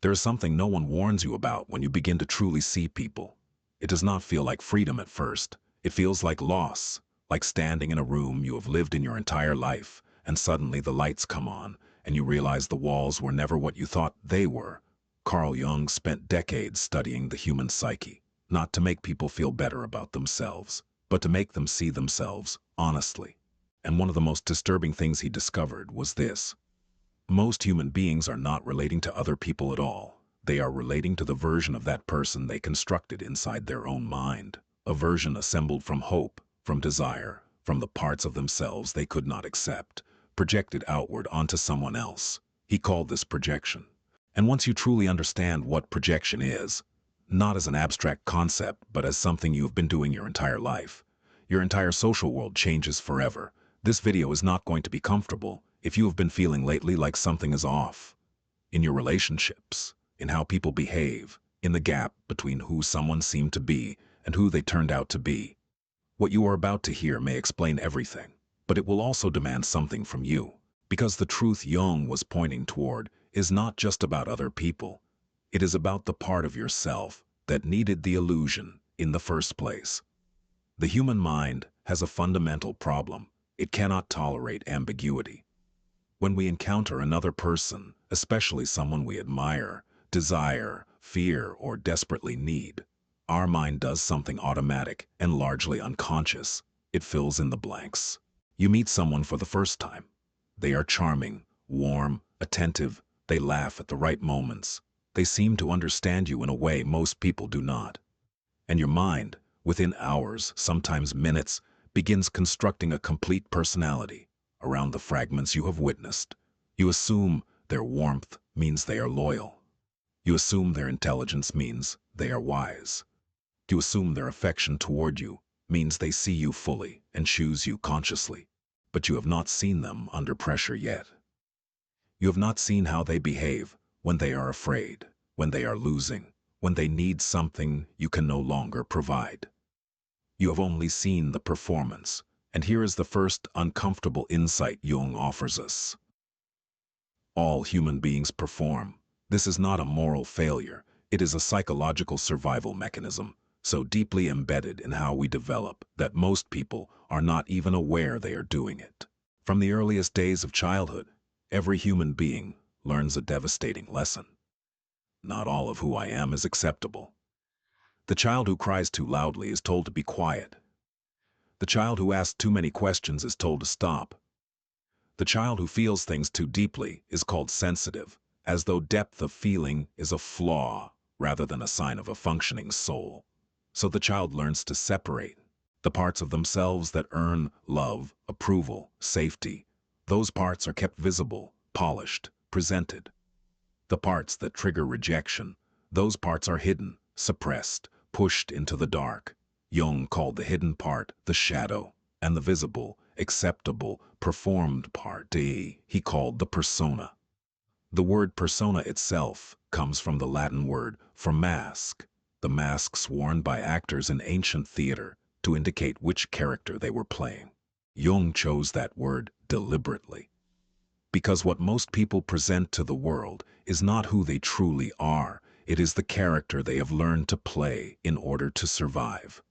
There is something no one warns you about when you begin to truly see people. It does not feel like freedom at first. It feels like loss, like standing in a room you have lived in your entire life, and suddenly the lights come on, and you realize the walls were never what you thought they were. Carl Jung spent decades studying the human psyche, not to make people feel better about themselves, but to make them see themselves honestly. And one of the most disturbing things he discovered was this. Most human beings are not relating to other people at all. They are relating to the version of that person they constructed inside their own mind, a version assembled from hope, from desire, from the parts of themselves they could not accept, projected outward onto someone else. He called this projection. And once you truly understand what projection is, not as an abstract concept, but as something you have been doing your entire life, your entire social world changes forever. This video is not going to be comfortable if you have been feeling lately like something is off. In your relationships, in how people behave, in the gap between who someone seemed to be and who they turned out to be. What you are about to hear may explain everything, but it will also demand something from you. Because the truth Jung was pointing toward is not just about other people. It is about the part of yourself that needed the illusion in the first place. The human mind has a fundamental problem. It cannot tolerate ambiguity. When we encounter another person, especially someone we admire, desire, fear, or desperately need, our mind does something automatic and largely unconscious. It fills in the blanks. You meet someone for the first time. They are charming, warm, attentive. They laugh at the right moments. They seem to understand you in a way most people do not. And your mind, within hours, sometimes minutes, begins constructing a complete personality around the fragments you have witnessed. You assume their warmth means they are loyal. You assume their intelligence means they are wise. You assume their affection toward you means they see you fully and choose you consciously. But you have not seen them under pressure yet. You have not seen how they behave when they are afraid, when they are losing, when they need something you can no longer provide. You have only seen the performance, and here is the first uncomfortable insight Jung offers us. All human beings perform. This is not a moral failure. It is a psychological survival mechanism, so deeply embedded in how we develop that most people are not even aware they are doing it. From the earliest days of childhood, every human being learns a devastating lesson. Not all of who I am is acceptable. The child who cries too loudly is told to be quiet. The child who asks too many questions is told to stop. The child who feels things too deeply is called sensitive, as though depth of feeling is a flaw rather than a sign of a functioning soul. So the child learns to separate the parts of themselves that earn love, approval, safety. Those parts are kept visible, polished, presented. The parts that trigger rejection, those parts are hidden, suppressed, pushed into the dark. Jung called the hidden part the shadow, and the visible, acceptable, performed part he called the persona. The word persona itself comes from the Latin word for mask, the masks worn by actors in ancient theater to indicate which character they were playing. Jung chose that word deliberately, because what most people present to the world is not who they truly are. It is the character they have learned to play in order to survive.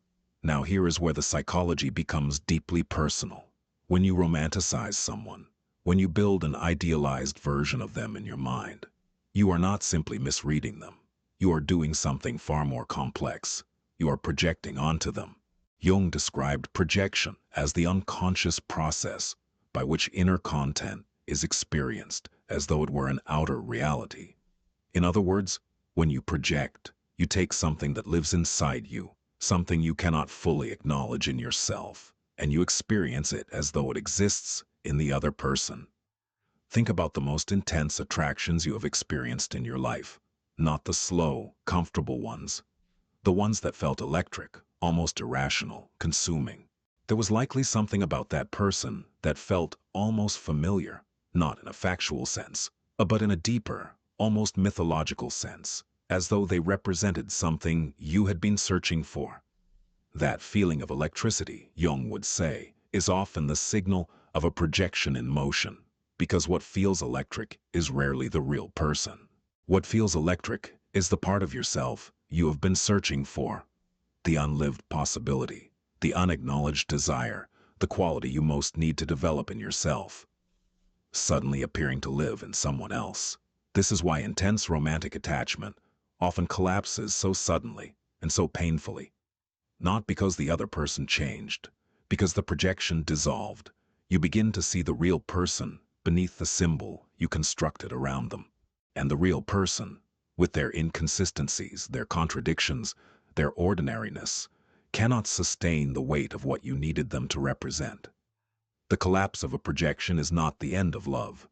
Now here is where the psychology becomes deeply personal. When you romanticize someone, when you build an idealized version of them in your mind, you are not simply misreading them. You are doing something far more complex. You are projecting onto them. Jung described projection as the unconscious process by which inner content is experienced as though it were an outer reality. In other words, when you project, you take something that lives inside you, something you cannot fully acknowledge in yourself, and you experience it as though it exists in the other person. Think about the most intense attractions you have experienced in your life, not the slow, comfortable ones, the ones that felt electric, almost irrational, consuming. There was likely something about that person that felt almost familiar, not in a factual sense, but in a deeper, almost mythological sense, as though they represented something you had been searching for. That feeling of electricity, Jung would say, is often the signal of a projection in motion, because what feels electric is rarely the real person. What feels electric is the part of yourself you have been searching for, the unlived possibility, the unacknowledged desire, the quality you most need to develop in yourself, suddenly appearing to live in someone else. This is why intense romantic attachment often collapses so suddenly and so painfully. Not because the other person changed, because the projection dissolved. You begin to see the real person beneath the symbol you constructed around them. And the real person, with their inconsistencies, their contradictions, their ordinariness, cannot sustain the weight of what you needed them to represent. The collapse of a projection is not the end of love.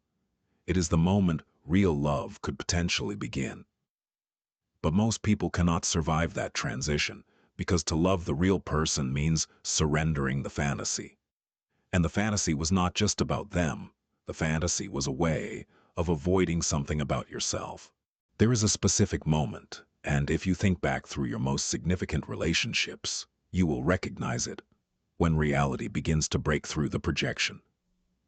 It is the moment real love could potentially begin. But most people cannot survive that transition, because to love the real person means surrendering the fantasy. And the fantasy was not just about them. The fantasy was a way of avoiding something about yourself. There is a specific moment, and if you think back through your most significant relationships, you will recognize it, when reality begins to break through the projection.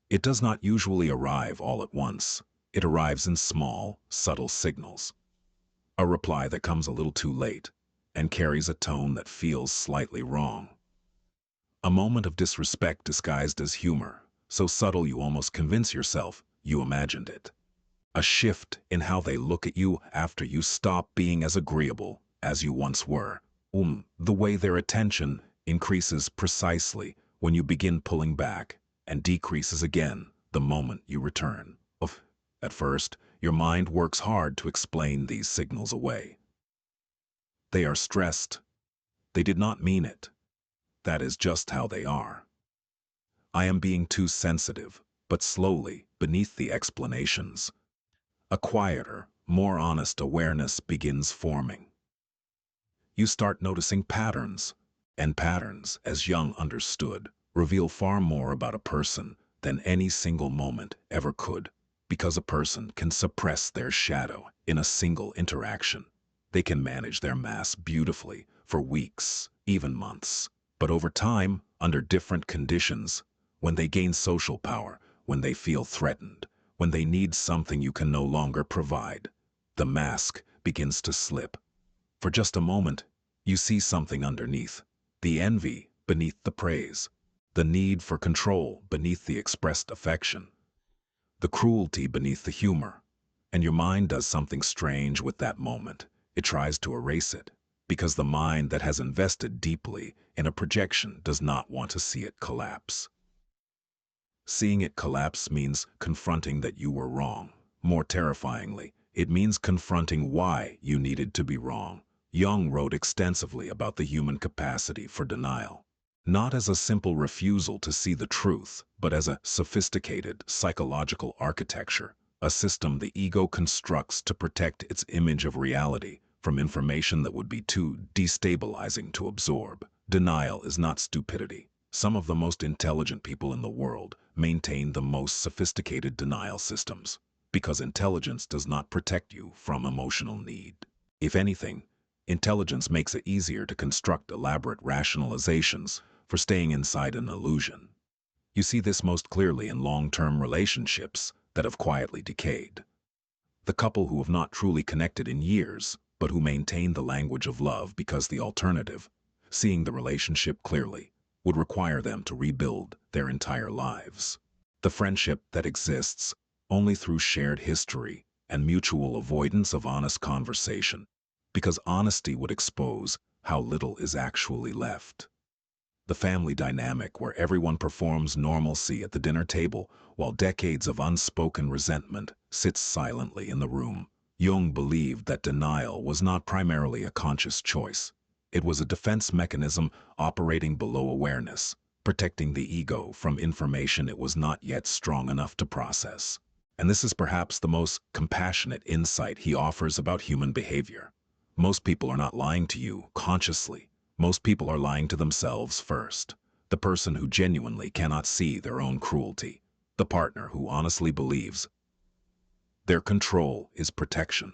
It does not usually arrive all at once. It arrives in small, subtle signals. A reply that comes a little too late and carries a tone that feels slightly wrong. A moment of disrespect disguised as humor, so subtle you almost convince yourself you imagined it. A shift in how they look at you after you stop being as agreeable as you once were. The way their attention increases precisely when you begin pulling back and decreases again the moment you return. At first, your mind works hard to explain these signals away. They are stressed. They did not mean it. That is just how they are. I am being too sensitive, but slowly, beneath the explanations, a quieter, more honest awareness begins forming. You start noticing patterns, and patterns, as Jung understood, reveal far more about a person than any single moment ever could, because a person can suppress their shadow in a single interaction. They can manage their mask beautifully for weeks, even months. But over time, under different conditions, when they gain social power, when they feel threatened, when they need something you can no longer provide, the mask begins to slip. For just a moment, you see something underneath, the envy beneath the praise, the need for control beneath the expressed affection, the cruelty beneath the humor, and your mind does something strange with that moment. It tries to erase it, because the mind that has invested deeply in a projection does not want to see it collapse. Seeing it collapse means confronting that you were wrong. More terrifyingly, it means confronting why you needed to be wrong. Jung wrote extensively about the human capacity for denial, not as a simple refusal to see the truth, but as a sophisticated psychological architecture, a system the ego constructs to protect its image of reality from information that would be too destabilizing to absorb. Denial is not stupidity. Some of the most intelligent people in the world maintain the most sophisticated denial systems, because intelligence does not protect you from emotional need. If anything, intelligence makes it easier to construct elaborate rationalizations for staying inside an illusion. You see this most clearly in long-term relationships that have quietly decayed. The couple who have not truly connected in years, but who maintain the language of love because the alternative, seeing the relationship clearly, would require them to rebuild their entire lives. The friendship that exists only through shared history and mutual avoidance of honest conversation, because honesty would expose how little is actually left. The family dynamic where everyone performs normalcy at the dinner table while decades of unspoken resentment sits silently in the room. Jung believed that denial was not primarily a conscious choice. It was a defense mechanism operating below awareness, protecting the ego from information it was not yet strong enough to process. And this is perhaps the most compassionate insight he offers about human behavior. Most people are not lying to you consciously. Most people are lying to themselves first. The person who genuinely cannot see their own cruelty. The partner who honestly believes their control is protection.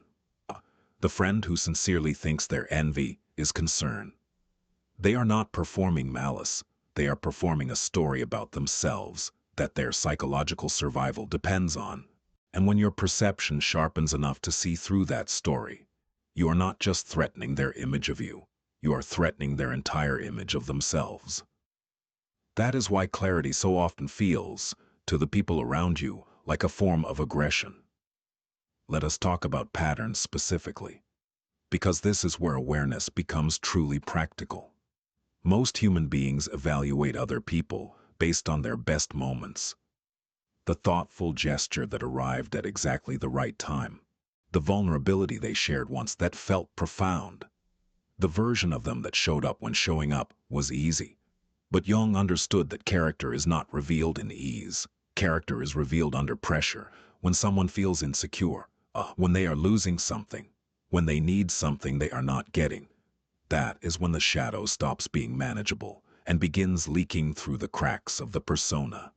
The friend who sincerely thinks their envy is concern. They are not performing malice. They are performing a story about themselves that their psychological survival depends on. And when your perception sharpens enough to see through that story, you are not just threatening their image of you, you are threatening their entire image of themselves. That is why clarity so often feels, to the people around you, like a form of aggression. Let us talk about patterns specifically, because this is where awareness becomes truly practical. Most human beings evaluate other people based on their best moments. The thoughtful gesture that arrived at exactly the right time. The vulnerability they shared once that felt profound. The version of them that showed up when showing up was easy. But Jung understood that character is not revealed in ease. Character is revealed under pressure, when someone feels insecure, when they are losing something, when they need something they are not getting. That is when the shadow stops being manageable and begins leaking through the cracks of the persona.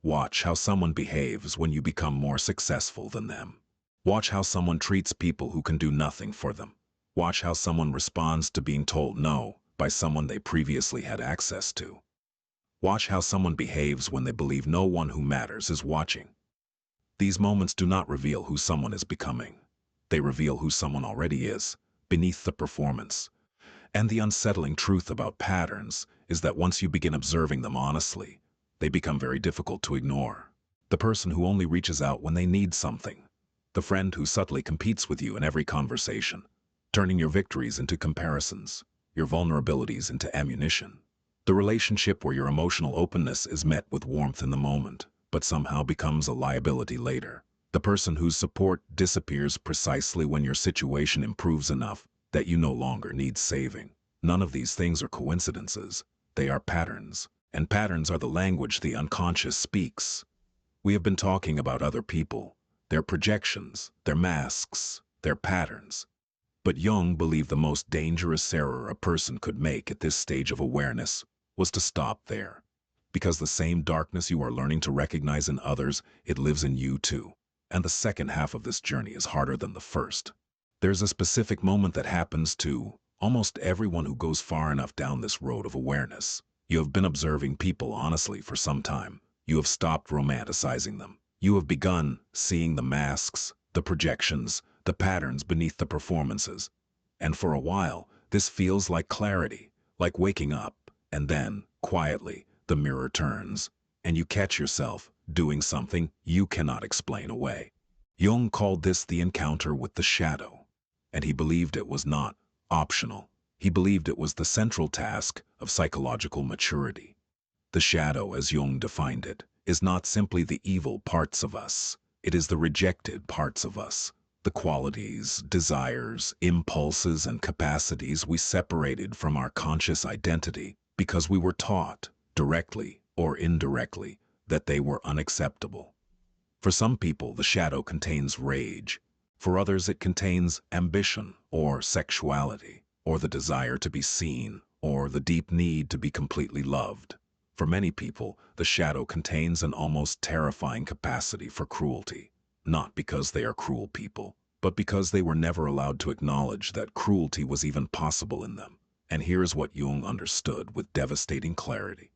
Watch how someone behaves when you become more successful than them. Watch how someone treats people who can do nothing for them. Watch how someone responds to being told no by someone they previously had access to. Watch how someone behaves when they believe no one who matters is watching. These moments do not reveal who someone is becoming. They reveal who someone already is, beneath the performance. And the unsettling truth about patterns is that once you begin observing them honestly, they become very difficult to ignore. The person who only reaches out when they need something. The friend who subtly competes with you in every conversation, turning your victories into comparisons, your vulnerabilities into ammunition. The relationship where your emotional openness is met with warmth in the moment, but somehow becomes a liability later. The person whose support disappears precisely when your situation improves enough that you no longer need saving. None of these things are coincidences. They are patterns. And patterns are the language the unconscious speaks. We have been talking about other people, their projections, their masks, their patterns. But Jung believed the most dangerous error a person could make at this stage of awareness was to stop there. Because the same darkness you are learning to recognize in others, it lives in you too. And the second half of this journey is harder than the first. There's a specific moment that happens to almost everyone who goes far enough down this road of awareness. You have been observing people honestly for some time. You have stopped romanticizing them. You have begun seeing the masks, the projections, the patterns beneath the performances. And for a while, this feels like clarity, like waking up, and then, quietly, the mirror turns, and you catch yourself doing something you cannot explain away. Jung called this the encounter with the shadow, and he believed it was not optional. He believed it was the central task of psychological maturity. The shadow, as Jung defined it, is not simply the evil parts of us. It is the rejected parts of us, the qualities, desires, impulses, and capacities we separated from our conscious identity because we were taught, directly or indirectly, that they were unacceptable. For some people, the shadow contains rage. For others, it contains ambition or sexuality, or the desire to be seen, or the deep need to be completely loved. For many people, the shadow contains an almost terrifying capacity for cruelty, not because they are cruel people, but because they were never allowed to acknowledge that cruelty was even possible in them. And here is what Jung understood with devastating clarity.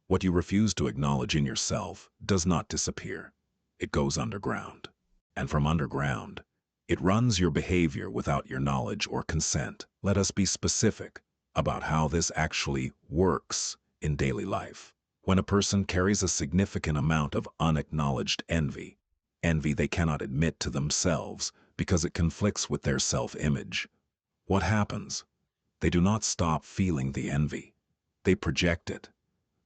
What you refuse to acknowledge in yourself does not disappear. It goes underground. And from underground, it runs your behavior without your knowledge or consent. Let us be specific about how this actually works in daily life. When a person carries a significant amount of unacknowledged envy they cannot admit to themselves because it conflicts with their self-image, what happens? They do not stop feeling the envy. They project it.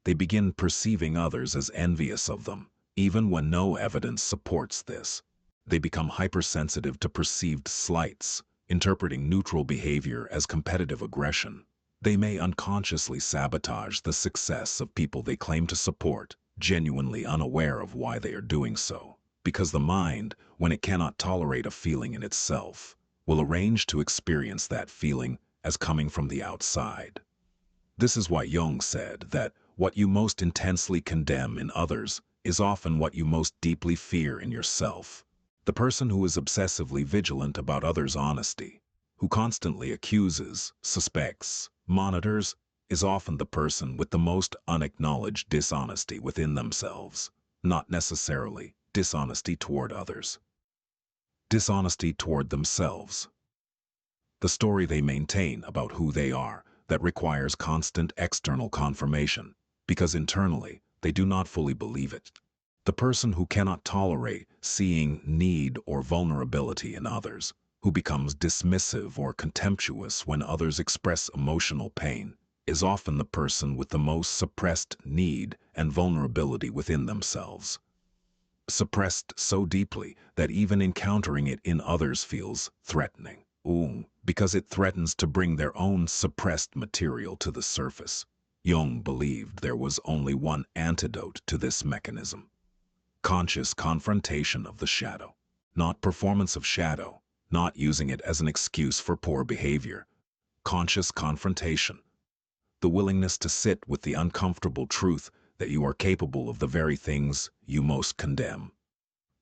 They begin perceiving others as envious of them, even when no evidence supports this. They become hypersensitive to perceived slights, interpreting neutral behavior as competitive aggression. They may unconsciously sabotage the success of people they claim to support, genuinely unaware of why they are doing so. Because the mind, when it cannot tolerate a feeling in itself, will arrange to experience that feeling as coming from the outside. This is why Jung said that what you most intensely condemn in others is often what you most deeply fear in yourself. The person who is obsessively vigilant about others' honesty, who constantly accuses, suspects, monitors, is often the person with the most unacknowledged dishonesty within themselves. Not necessarily dishonesty toward others, dishonesty toward themselves. The story they maintain about who they are that requires constant external confirmation, because internally they do not fully believe it. The person who cannot tolerate seeing need or vulnerability in others, who becomes dismissive or contemptuous when others express emotional pain, is often the person with the most suppressed need and vulnerability within themselves. Suppressed so deeply that even encountering it in others feels threatening. Because it threatens to bring their own suppressed material to the surface. Jung believed there was only one antidote to this mechanism: conscious confrontation of the shadow. Not performance of shadow, not using it as an excuse for poor behavior. Conscious confrontation. The willingness to sit with the uncomfortable truth that you are capable of the very things you most condemn.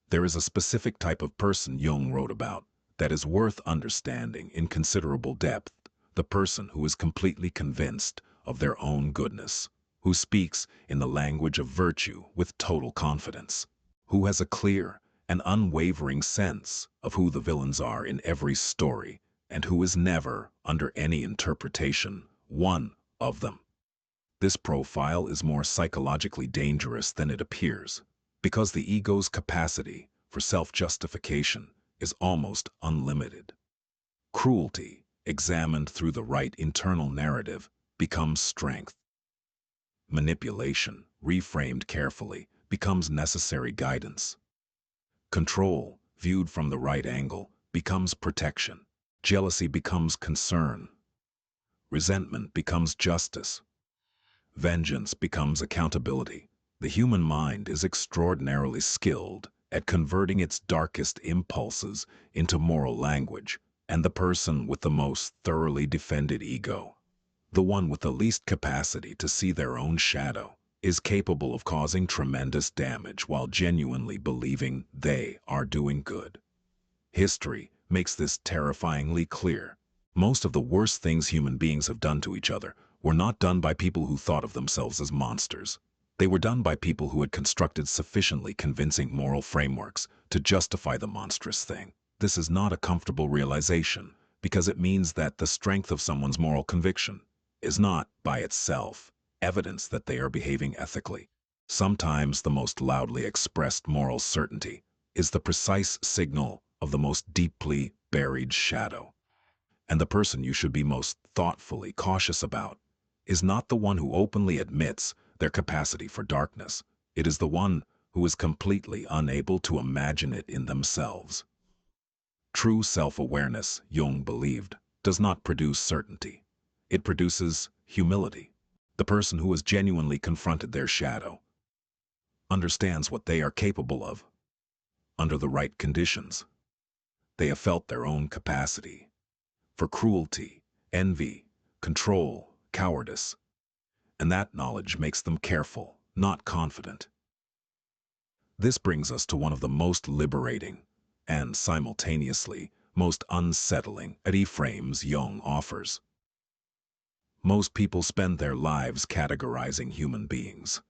There is a specific type of person Jung wrote about that is worth understanding in considerable depth: the person who is completely convinced of their own goodness, who speaks in the language of virtue with total confidence, who has a clear and unwavering sense of who the villains are in every story, and who is never, under any interpretation, one of them. This profile is more psychologically dangerous than it appears, because the ego's capacity for self-justification is almost unlimited. Cruelty, examined through the right internal narrative, becomes strength. Manipulation, reframed carefully, becomes necessary guidance. Control, viewed from the right angle, becomes protection. Jealousy becomes concern. Resentment becomes justice. Vengeance becomes accountability. The human mind is extraordinarily skilled at converting its darkest impulses into moral language, and the person with the most thoroughly defended ego, the one with the least capacity to see their own shadow, is capable of causing tremendous damage while genuinely believing they are doing good. History makes this terrifyingly clear. Most of the worst things human beings have done to each other were not done by people who thought of themselves as monsters. They were done by people who had constructed sufficiently convincing moral frameworks to justify the monstrous thing. This is not a comfortable realization, because it means that the strength of someone's moral conviction is not, by itself, evidence that they are behaving ethically. Sometimes the most loudly expressed moral certainty is the precise signal of the most deeply buried shadow. And the person you should be most thoughtfully cautious about is not the one who openly admits their capacity for darkness. It is the one who is completely unable to imagine it in themselves. True self-awareness, Jung believed, does not produce certainty. It produces humility. The person who has genuinely confronted their shadow understands what they are capable of under the right conditions. They have felt their own capacity for cruelty, envy, control, cowardice, and that knowledge makes them careful, not confident. This brings us to one of the most liberating and simultaneously most unsettling frames Jung offers. Most people spend their lives categorizing human beings: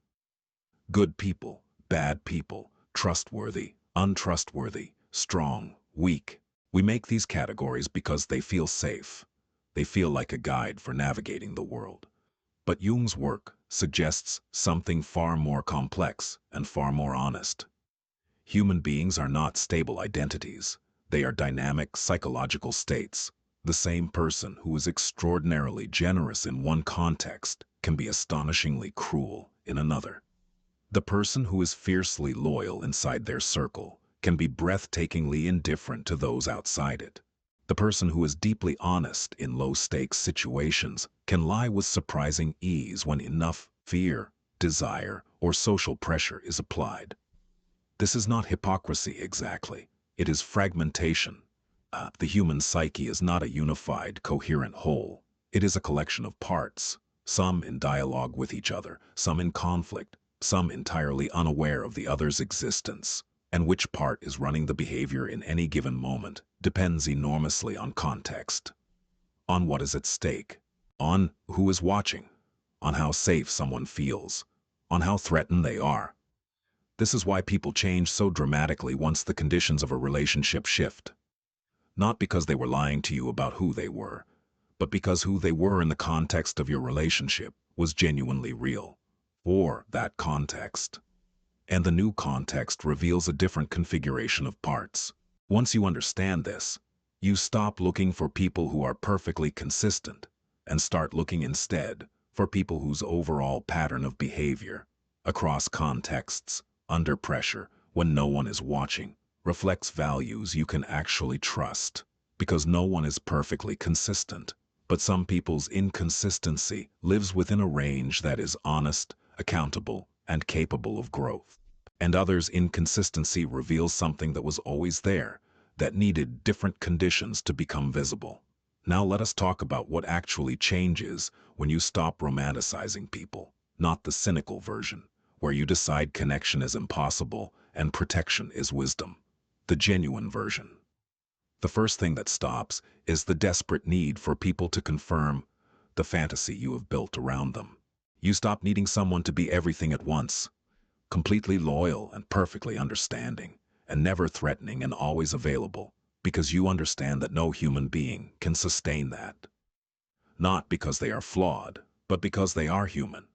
good people, bad people, trustworthy, untrustworthy, strong, weak. We make these categories because they feel safe. They feel like a guide for navigating the world. But Jung's work suggests something far more complex and far more honest. Human beings are not stable identities. They are dynamic psychological states. The same person who is extraordinarily generous in one context can be astonishingly cruel in another. The person who is fiercely loyal inside their circle can be breathtakingly indifferent to those outside it. The person who is deeply honest in low-stakes situations can lie with surprising ease when enough fear, desire, or social pressure is applied. This is not hypocrisy exactly. It is fragmentation. The human psyche is not a unified, coherent whole. It is a collection of parts, some in dialogue with each other, some in conflict, some entirely unaware of the other's existence. And which part is running the behavior in any given moment depends enormously on context, on what is at stake, on who is watching, on how safe someone feels, on how threatened they are. This is why people change so dramatically once the conditions of a relationship shift. Not because they were lying to you about who they were, but because who they were in the context of your relationship was genuinely real. For that context. And the new context reveals a different configuration of parts. Once you understand this, you stop looking for people who are perfectly consistent and start looking instead for people whose overall pattern of behavior, across contexts, under pressure, when no one is watching, reflects values you can actually trust. Because no one is perfectly consistent, but some people's inconsistency lives within a range that is honest, accountable, and capable of growth. And others' inconsistency reveals something that was always there, that needed different conditions to become visible. Now let us talk about what actually changes when you stop romanticizing people, not the cynical version, where you decide connection is impossible and protection is wisdom. The genuine version. The first thing that stops is the desperate need for people to confirm the fantasy you have built around them. You stop needing someone to be everything at once, completely loyal and perfectly understanding, and never threatening and always available, because you understand that no human being can sustain that. Not because they are flawed, but because they are human.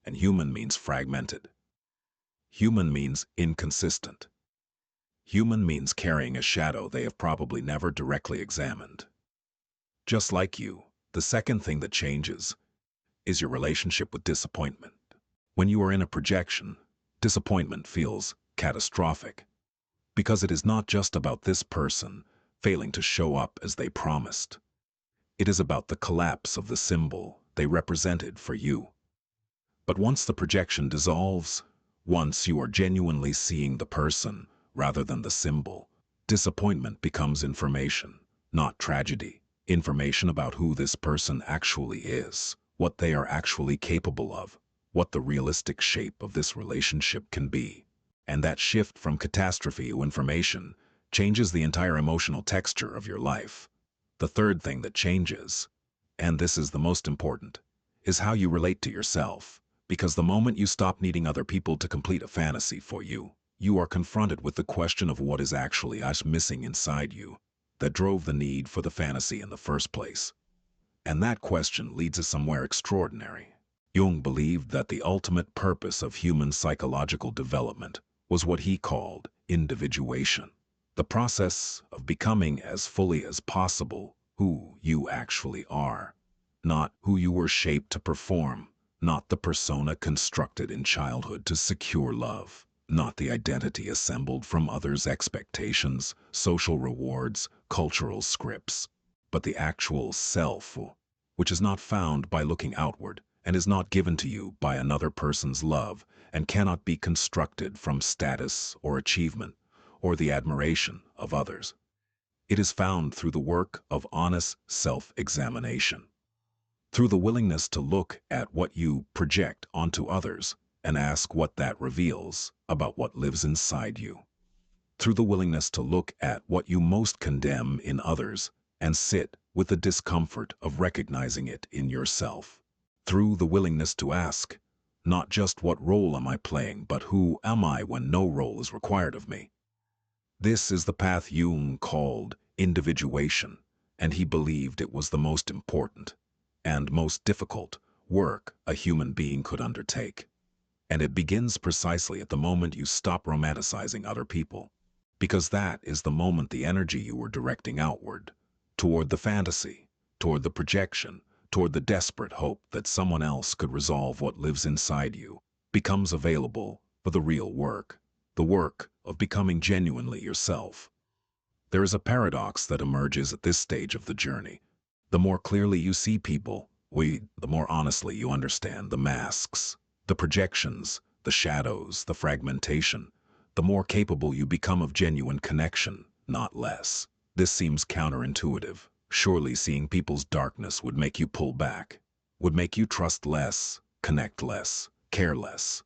And human means fragmented. Human means inconsistent. Human means carrying a shadow they have probably never directly examined. Just like you, the second thing that changes is your relationship with disappointment. When you are in a projection, disappointment feels catastrophic, because it is not just about this person failing to show up as they promised. It is about the collapse of the symbol they represented for you. But once the projection dissolves, once you are genuinely seeing the person rather than the symbol, disappointment becomes information, not tragedy. Information about who this person actually is, what they are actually capable of, what the realistic shape of this relationship can be. And that shift from catastrophe to information changes the entire emotional texture of your life. The third thing that changes, and this is the most important, is how you relate to yourself. Because the moment you stop needing other people to complete a fantasy for you, you are confronted with the question of what is actually missing inside you that drove the need for the fantasy in the first place. And that question leads us somewhere extraordinary. Jung believed that the ultimate purpose of human psychological development was what he called individuation, the process of becoming as fully as possible who you actually are, not who you were shaped to perform, not the persona constructed in childhood to secure love, not the identity assembled from others' expectations, social rewards, cultural scripts, but the actual self, which is not found by looking outward and is not given to you by another person's love and cannot be constructed from status or achievement or the admiration of others. It is found through the work of honest self-examination, through the willingness to look at what you project onto others and ask what that reveals about what lives inside you, through the willingness to look at what you most condemn in others and sit with the discomfort of recognizing it in yourself, through the willingness to ask, not just what role am I playing, but who am I when no role is required of me. This is the path Jung called individuation, and he believed it was the most important and most difficult work a human being could undertake. And it begins precisely at the moment you stop romanticizing other people, because that is the moment the energy you were directing outward, toward the fantasy, toward the projection, toward the desperate hope that someone else could resolve what lives inside you, becomes available for the real work, the work of becoming genuinely yourself. There is a paradox that emerges at this stage of the journey. The more clearly you see people, the more honestly you understand the masks, the projections, the shadows, the fragmentation, the more capable you become of genuine connection, not less. This seems counterintuitive. Surely seeing people's darkness would make you pull back, would make you trust less, connect less, care less.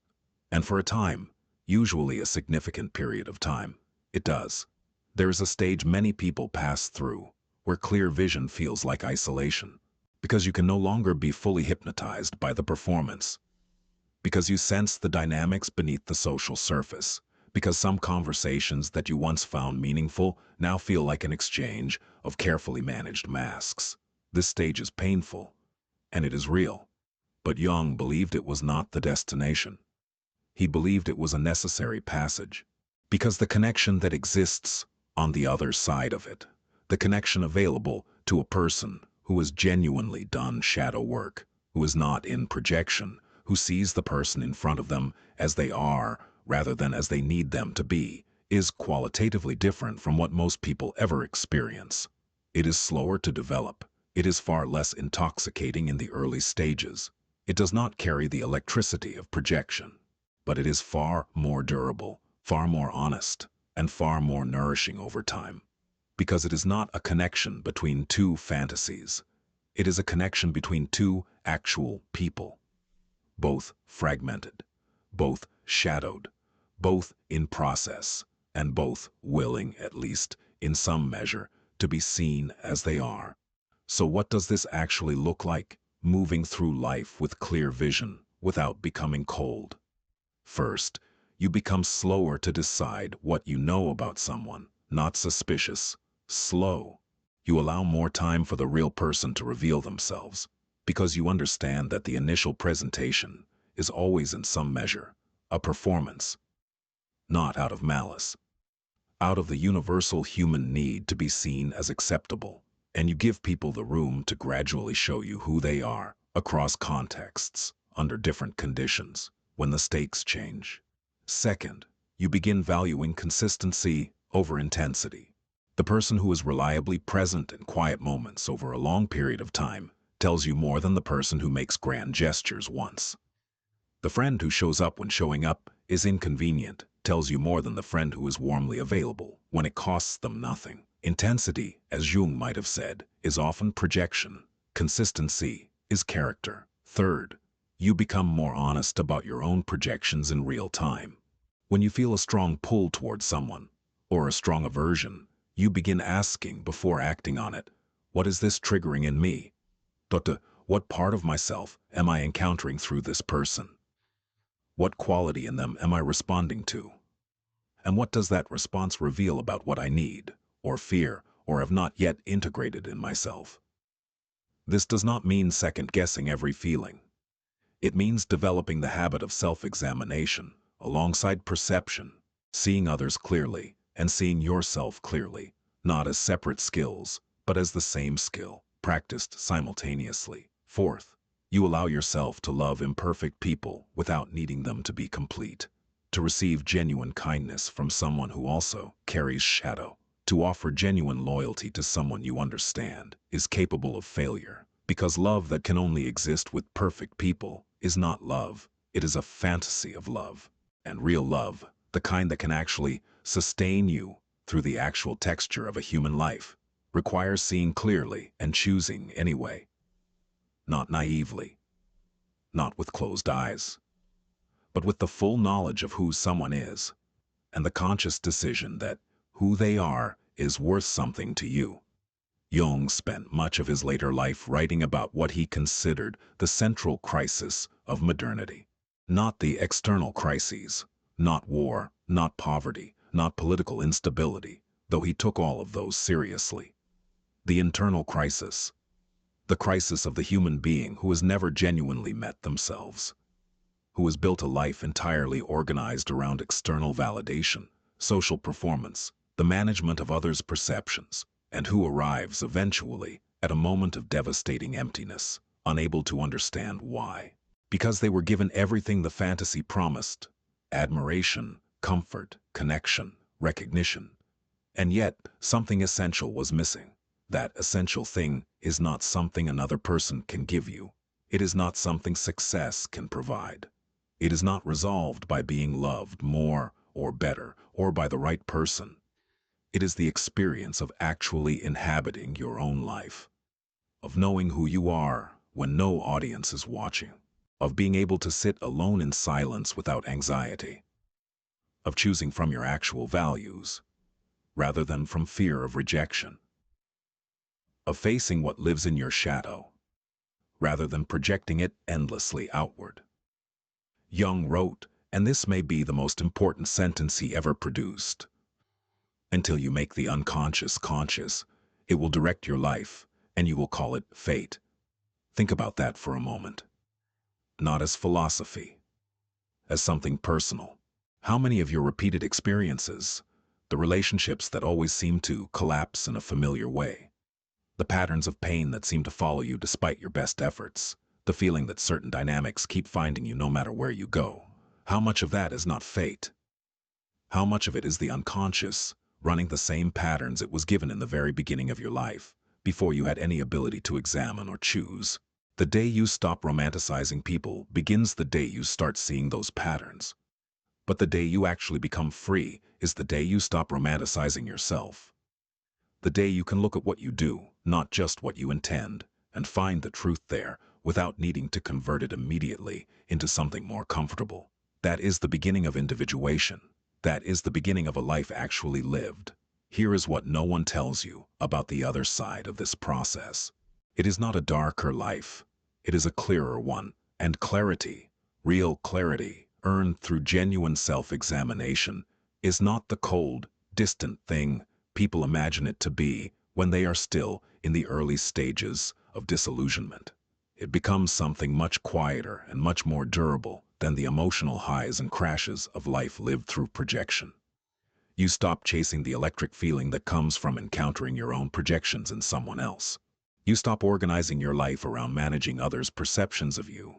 And for a time, usually a significant period of time, it does. There is a stage many people pass through, where clear vision feels like isolation, because you can no longer be fully hypnotized by the performance. because you sense the dynamics beneath the social surface, because some conversations that you once found meaningful now feel like an exchange of carefully managed masks. This stage is painful, and it is real. But Jung believed it was not the destination. He believed it was a necessary passage, because the connection that exists on the other side of it, the connection available to a person who has genuinely done shadow work, who is not in projection, who sees the person in front of them as they are rather than as they need them to be, is qualitatively different from what most people ever experience. It is slower to develop. It is far less intoxicating in the early stages. It does not carry the electricity of projection, but it is far more durable, far more honest, and far more nourishing over time. Because it is not a connection between two fantasies. It is a connection between two actual people, both fragmented, both shadowed, both in process, and both willing, at least in some measure, to be seen as they are. So what does this actually look like? Moving through life with clear vision, without becoming cold. First, you become slower to decide what you know about someone, not suspicious, slow. You allow more time for the real person to reveal themselves, because you understand that the initial presentation is always in some measure a performance, not out of malice, out of the universal human need to be seen as acceptable, and you give people the room to gradually show you who they are across contexts, under different conditions, when the stakes change. Second, you begin valuing consistency over intensity. The person who is reliably present in quiet moments over a long period of time tells you more than the person who makes grand gestures once. The friend who shows up when showing up is inconvenient tells you more than the friend who is warmly available when it costs them nothing. Intensity, as Jung might have said, is often projection. Consistency is character. Third, you become more honest about your own projections in real time. When you feel a strong pull towards someone, or a strong aversion, you begin asking before acting on it, what is this triggering in me? What part of myself am I encountering through this person? What quality in them am I responding to? And what does that response reveal about what I need, or fear, or have not yet integrated in myself? This does not mean second-guessing every feeling. It means developing the habit of self-examination, alongside perception, seeing others clearly, and seeing yourself clearly, not as separate skills, but as the same skill, practiced simultaneously. Fourth, you allow yourself to love imperfect people without needing them to be complete, to receive genuine kindness from someone who also carries shadow, to offer genuine loyalty to someone you understand is capable of failure, because love that can only exist with perfect people is not love. It is a fantasy of love. And real love, the kind that can actually sustain you through the actual texture of a human life, requires seeing clearly and choosing anyway. Not naively, not with closed eyes, but with the full knowledge of who someone is, and the conscious decision that who they are is worth something to you. Jung spent much of his later life writing about what he considered the central crisis of modernity. Not the external crises, not war, not poverty, not political instability, though he took all of those seriously. The internal crisis, the crisis of the human being who has never genuinely met themselves, who has built a life entirely organized around external validation, social performance, the management of others' perceptions, and who arrives eventually at a moment of devastating emptiness, unable to understand why. Because they were given everything the fantasy promised: admiration, comfort, connection, recognition. And yet, something essential was missing. That essential thing is not something another person can give you. It is not something success can provide. It is not resolved by being loved more or better or by the right person. It is the experience of actually inhabiting your own life, of knowing who you are when no audience is watching, of being able to sit alone in silence without anxiety, of choosing from your actual values rather than from fear of rejection, of facing what lives in your shadow rather than projecting it endlessly outward. Jung wrote, and this may be the most important sentence he ever produced. Until you make the unconscious conscious, it will direct your life, and you will call it fate. Think about that for a moment. Not as philosophy, as something personal. How many of your repeated experiences, the relationships that always seem to collapse in a familiar way, the patterns of pain that seem to follow you despite your best efforts, the feeling that certain dynamics keep finding you no matter where you go, how much of that is not fate? How much of it is the unconscious, running the same patterns it was given in the very beginning of your life, before you had any ability to examine or choose? The day you stop romanticizing people begins the day you start seeing those patterns. But the day you actually become free is the day you stop romanticizing yourself. The day you can look at what you do, not just what you intend, and find the truth there without needing to convert it immediately into something more comfortable. That is the beginning of individuation. That is the beginning of a life actually lived. Here is what no one tells you about the other side of this process. It is not a darker life. It is a clearer one, and clarity, real clarity, earned through genuine self-examination, is not the cold, distant thing people imagine it to be when they are still in the early stages of disillusionment. It becomes something much quieter and much more durable than the emotional highs and crashes of life lived through projection. You stop chasing the electric feeling that comes from encountering your own projections in someone else. You stop organizing your life around managing others' perceptions of you.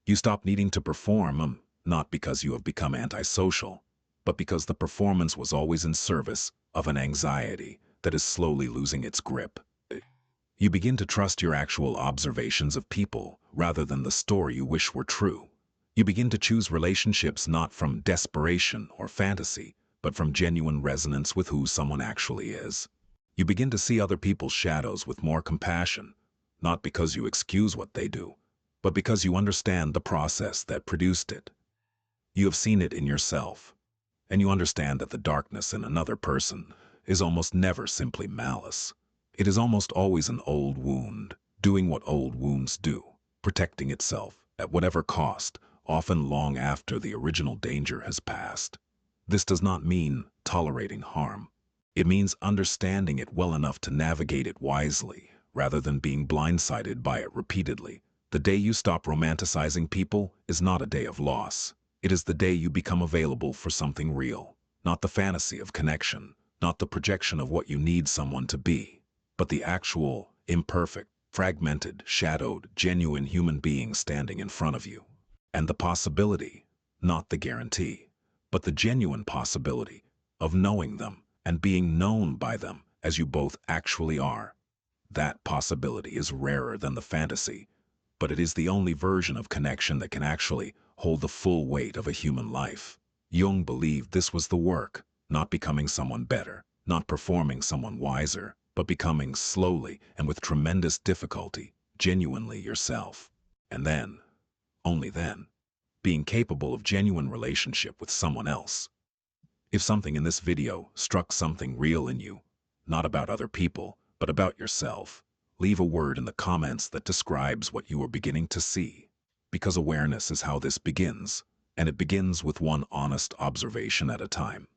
You stop needing to perform, not because you have become antisocial, but because the performance was always in service of an anxiety that is slowly losing its grip. You begin to trust your actual observations of people rather than the story you wish were true. You begin to choose relationships not from desperation or fantasy, but from genuine resonance with who someone actually is. You begin to see other people's shadows with more compassion, not because you excuse what they do, but because you understand the process that produced it. You have seen it in yourself, and you understand that the darkness in another person is almost never simply malice. It is almost always an old wound, doing what old wounds do, protecting itself at whatever cost, often long after the original danger has passed. This does not mean tolerating harm. It means understanding it well enough to navigate it wisely, rather than being blindsided by it repeatedly. The day you stop romanticizing people is not a day of loss. It is the day you become available for something real, not the fantasy of connection, not the projection of what you need someone to be, but the actual, imperfect, fragmented, shadowed, genuine human being standing in front of you. And the possibility, not the guarantee, but the genuine possibility of knowing them and being known by them as you both actually are. That possibility is rarer than the fantasy, but it is the only version of connection that can actually hold the full weight of a human life. Jung believed this was the work, not becoming someone better, not performing someone wiser, but becoming slowly and with tremendous difficulty, genuinely yourself. And then, only then, being capable of genuine relationship with someone else. If something in this video struck something real in you, not about other people, but about yourself, leave a word in the comments that describes what you are beginning to see. Because awareness is how this begins, and it begins with one honest observation at a time.